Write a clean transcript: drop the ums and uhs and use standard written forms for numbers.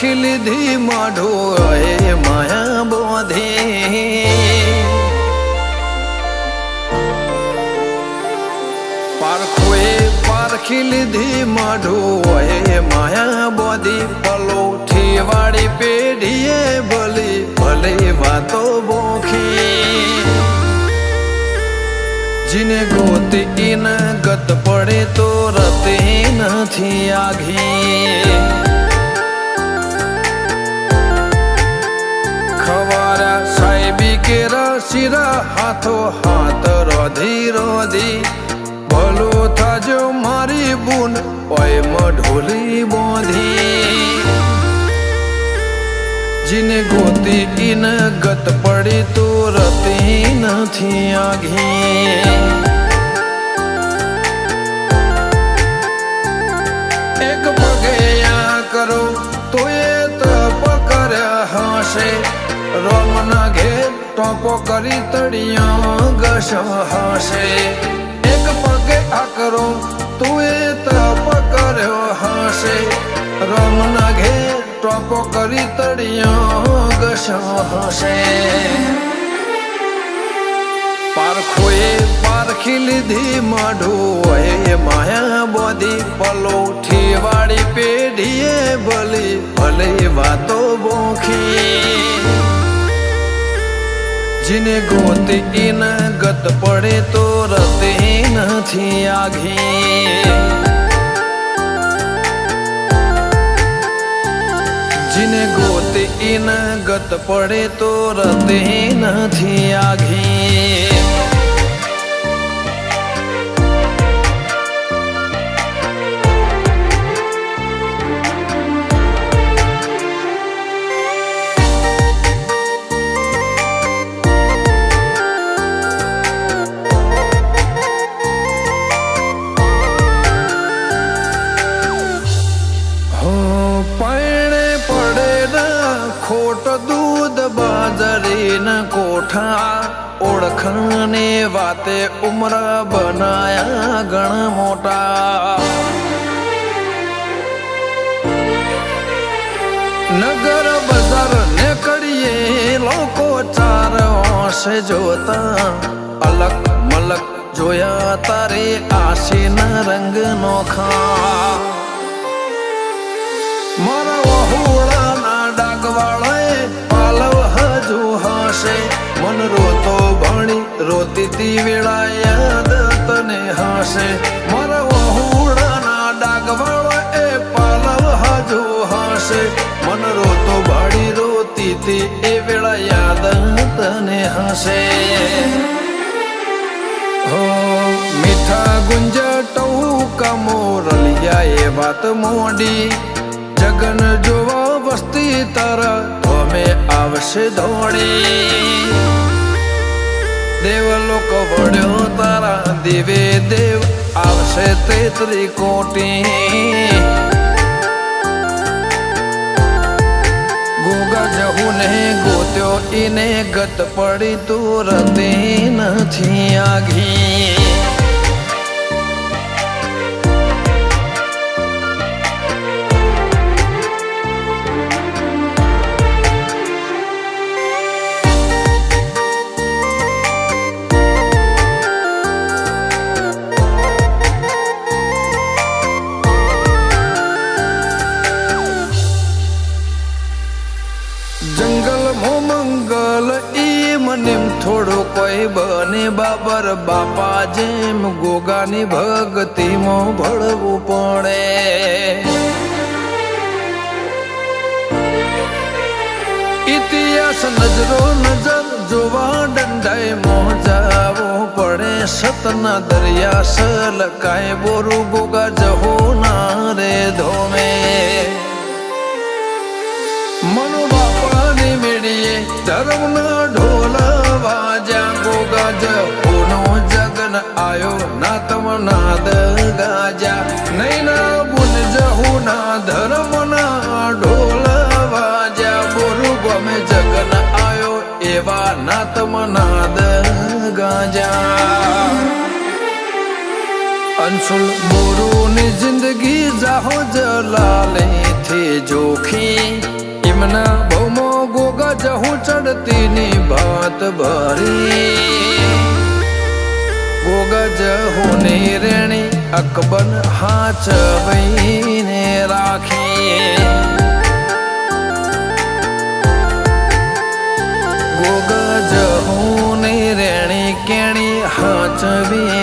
પારખી લીધી માઢો એ માયા બોધી પારખી લીધી માઢો એ માયા બોધી પલોઠી વાળી પેઢીએ ભલી ભલે વાતો બોખી જીને ગોતી ઇન ગત પડે તો રતે નથી આઘી ખવારા સાહેબી કેરા શિરા હાથો હાથ રોધી રોધી ભલો થાજો મારી બૂન ઓય મઢોલી બોધી જીને ગોતી ઇન ગત પડી તો રતી નથી આઘી એક પગે આ કરો તો એ તપ કર્યા હશે રોમના ઘેર ટોપો કરી તળિયા ઘસ હશે એક પગે આ કરો તું એ તપ કર્યો હશે રોમના ઘેર ટોપો કરી તળિયો ઘસ હશે પારખોએ પારખી લીધી માઢો એ માયા બોધી પલોઠી વાળી પેઢીએ ભલી ભલે વાતો બોખી જીને ગોતી ઇન ગત પડે તો રતે નથી આઘી જીને ગોતી ઇન ગત પડે તો રતે નથી આઘી ખોટ દૂધ બાજરી ન કોઠા ઓળખને વાતે ઉમર બનાયા ગણ મોટા નગર બજાર ને કડીએ લોકો ચાર હોશે જોતા અલગ મલક જોયા તારે આશીના રંગ નોખા મારા વહુળાના ડાગવાળાએ પાલવ હજુ હશે મન રોતો ભણી રોતી તી વેળા યાદ તને હશે મારા વહુળાના ડાગવાળાએ પાલવ હજુ હશે મન રોતો ભાડી રોતી તી એ વેળા યાદ તને હશે હો મીઠા ગુંજ ટૌકા મોરલિયા એ વાત મોડી જગન જોવા વસ્તી તારા ધોમે આવશે ધોળી દેવલોક વળ્યો તારા દેવે દેવ આવશે તેત્રી કોટી ગોગા જહુ ને ગોત્યો ઇને ગત પડી તું રતે નથી આઘી થોડો કોઈ બને બાબર બાપા જેમ ગોગાની ભક્તિમાં ભળવું પડે ઇતિહાસ નજરો નજર જોવા દંડાય મોજાવો પડે સતના દરિયા સલકાય બોરું ગોગા જહો ના રે ધોમે મનો બાપાની મેળીએ ધર્મના ઢોલ વાજા ગોગા જહુનો જગન આયો ના તમ નાદ ગાજા નૈના બુન જહુના ધર્મના ઢોલ વાજા બોરુ ગમે જગન આયો એવા ના તમ નાદ ગાજા અંશુલ બોરુની જિંદગી જાહો જલાલે નથી જોખી એમના બહુમો ગોગજ હું ચડતી ની ભાત ભરી ગોગજ હું રેણી અકબન હાચવીને રાખીએ ગોગજ હું રેણી કેણી હાચવી